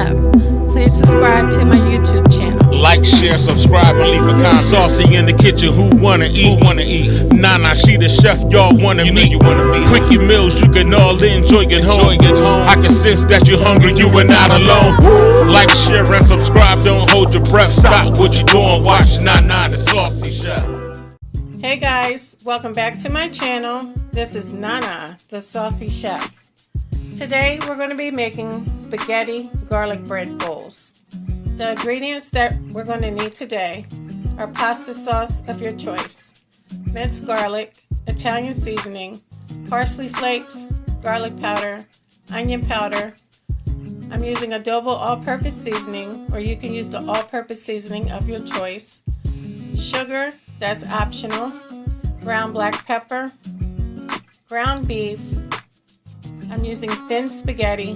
Chef. Please subscribe to my YouTube channel. Like, share, subscribe, and leave a comment. Saucy in the kitchen, who wanna eat? Nana, she the chef, y'all wanna meet. Quickie meals, you can all enjoy it home. I can sense that you're hungry, you are not alone. Like, share, and subscribe, don't hold your breath. Stop what you doing, watch Nana the Saucy Chef. Hey guys, welcome back to my channel. This is Nana the Saucy Chef. Today we're going to be making spaghetti garlic bread bowls. The ingredients that we're going to need today are pasta sauce of your choice, minced garlic, Italian seasoning, parsley flakes, garlic powder, onion powder. I'm using adobo all-purpose seasoning, or you can use the all-purpose seasoning of your choice. Sugar, that's optional. Ground black pepper, ground beef. I'm using thin spaghetti,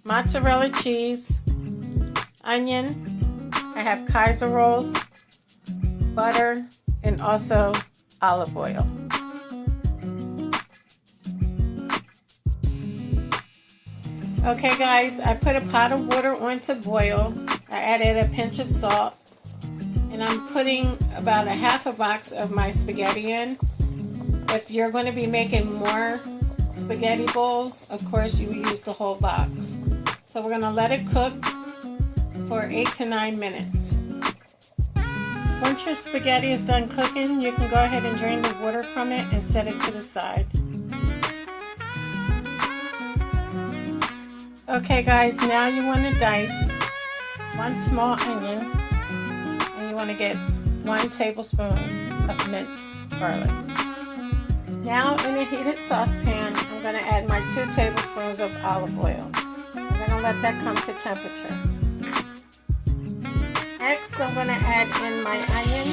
mozzarella cheese, onion. I have Kaiser rolls, butter, and also olive oil. Okay guys, I put a pot of water on to boil. I added a pinch of salt, and I'm putting about a half a box of my spaghetti in. If you're going to be making more spaghetti bowls, of course you use the whole box. So we're going to let it cook for 8 to 9 minutes. Once your spaghetti is done cooking, you can go ahead and drain the water from it and set it to the side. Okay guys, now you want to dice 1 small onion, and you want to get 1 tablespoon of minced garlic. Now in a heated saucepan, I'm going to add my 2 tablespoons of olive oil. I'm going to let that come to temperature. Next, I'm going to add in my onion,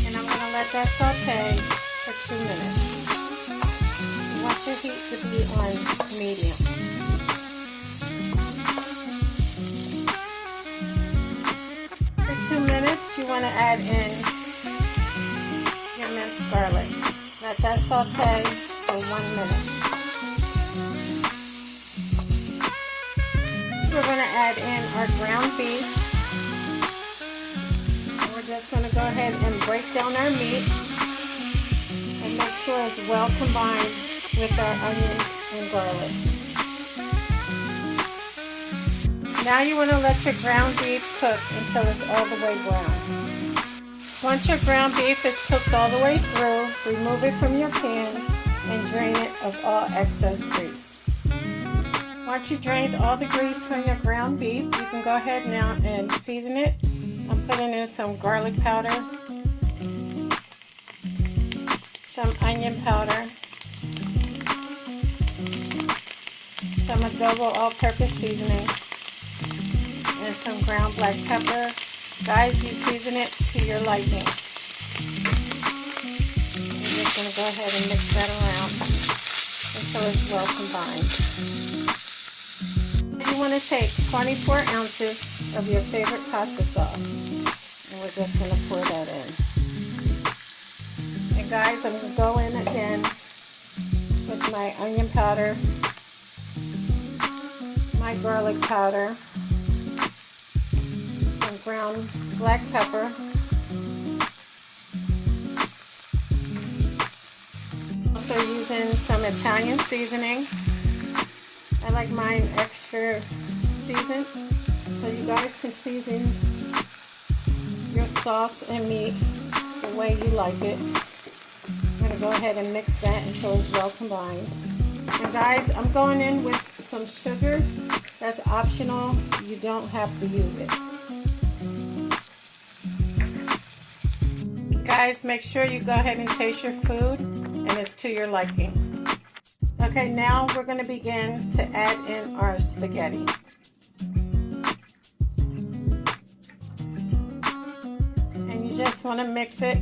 and I'm going to let that saute for 2 minutes. You want your heat to be on medium. For 2 minutes, you want to add in your minced garlic. Let that saute for 1 minute. We're going to add in our ground beef. And we're just going to go ahead and break down our meat and make sure it's well combined with our onions and garlic. Now you want to let your ground beef cook until it's all the way brown. Once your ground beef is cooked all the way through, remove it from your pan and drain it of all excess grease. Once you've drained all the grease from your ground beef, you can go ahead now and season it. I'm putting in some garlic powder, some onion powder, some adobo all-purpose seasoning, and some ground black pepper. Guys, you season it to your liking. I'm just going to go ahead and mix that around until it's well combined. You want to take 24 ounces of your favorite pasta sauce, and we're just going to pour that in. And guys, I'm going to go in again with my onion powder, my garlic powder, ground black pepper, also using some Italian seasoning. I like mine extra seasoned, so you guys can season your sauce and meat the way you like it. I'm going to go ahead and mix that until it's well combined. And guys, I'm going in with some sugar. That's optional, you don't have to use it. Guys, make sure you go ahead and taste your food and it's to your liking. Okay, now we're going to begin to add in our spaghetti. And you just want to mix it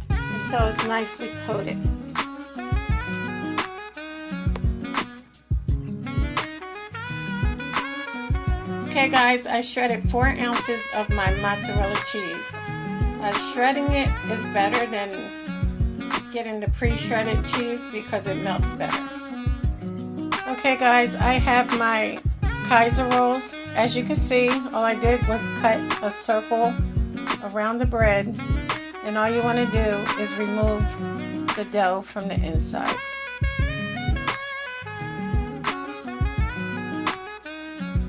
until it's nicely coated. Okay guys, I shredded 4 ounces of my mozzarella cheese. Shredding it is better than getting the pre-shredded cheese because it melts better. Okay guys, I have my Kaiser rolls. As you can see, all I did was cut a circle around the bread, and all you want to do is remove the dough from the inside.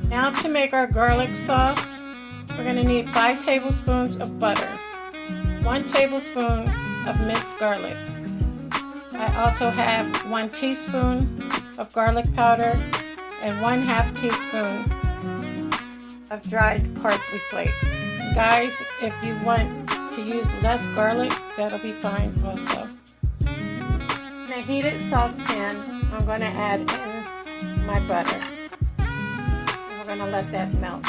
Now to make our garlic sauce, we're going to need 5 tablespoons of butter, 1 tablespoon of minced garlic. I also have 1 teaspoon of garlic powder and 1/2 teaspoon of dried parsley flakes. Guys, if you want to use less garlic, that'll be fine also. In a heated saucepan, I'm going to add in my butter. We're going to let that melt.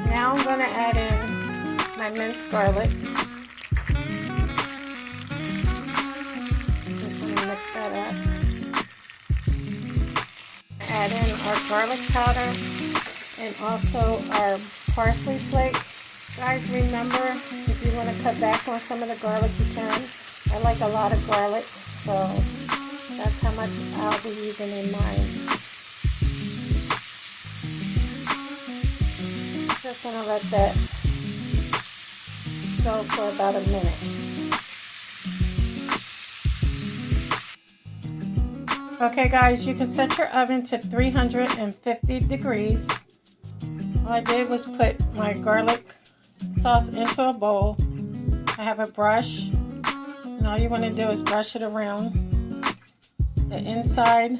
Now I'm going to add in my minced garlic. Just going to mix that up. Add in our garlic powder and also our parsley flakes. Guys, remember, if you want to cut back on some of the garlic, you can. I like a lot of garlic, so that's how much I'll be using in mine. Just going to let that go for about a minute. Okay guys, you can set your oven to 350 degrees. All I did was put my garlic sauce into a bowl. I have a brush, and all you want to do is brush it around the inside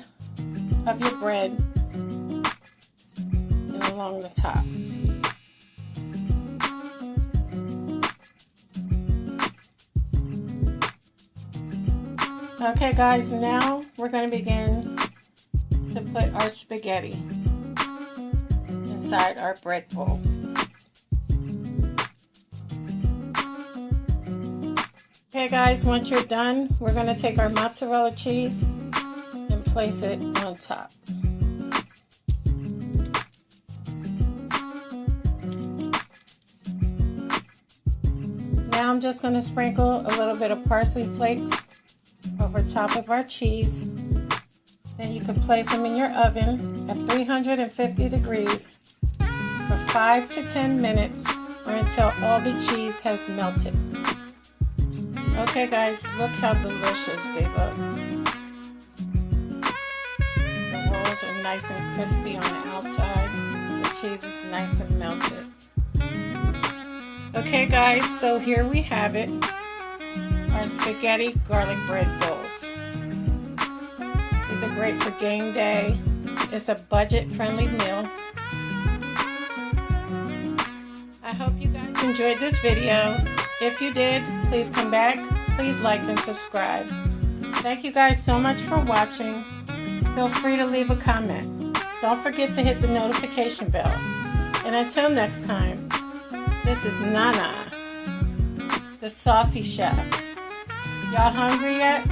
of your bread and along the top. Okay guys, now we're going to begin to put our spaghetti inside our bread bowl. Okay guys, once you're done, we're going to take our mozzarella cheese and place it on top. Now I'm just going to sprinkle a little bit of parsley flakes over top of our cheese. Then you can place them in your oven at 350 degrees for 5 to 10 minutes or until all the cheese has melted. Okay guys, look how delicious they look. The rolls are nice and crispy on the outside. The cheese is nice and melted. Okay guys, so here we have it. Our spaghetti garlic bread bowls. These are great for game day. It's a budget-friendly meal. I hope you guys enjoyed this video. If you did, please come back. Please like and subscribe. Thank you guys so much for watching. Feel free to leave a comment. Don't forget to hit the notification bell. And until next time, this is Nana, the Saucy Chef. Y'all hungry yet?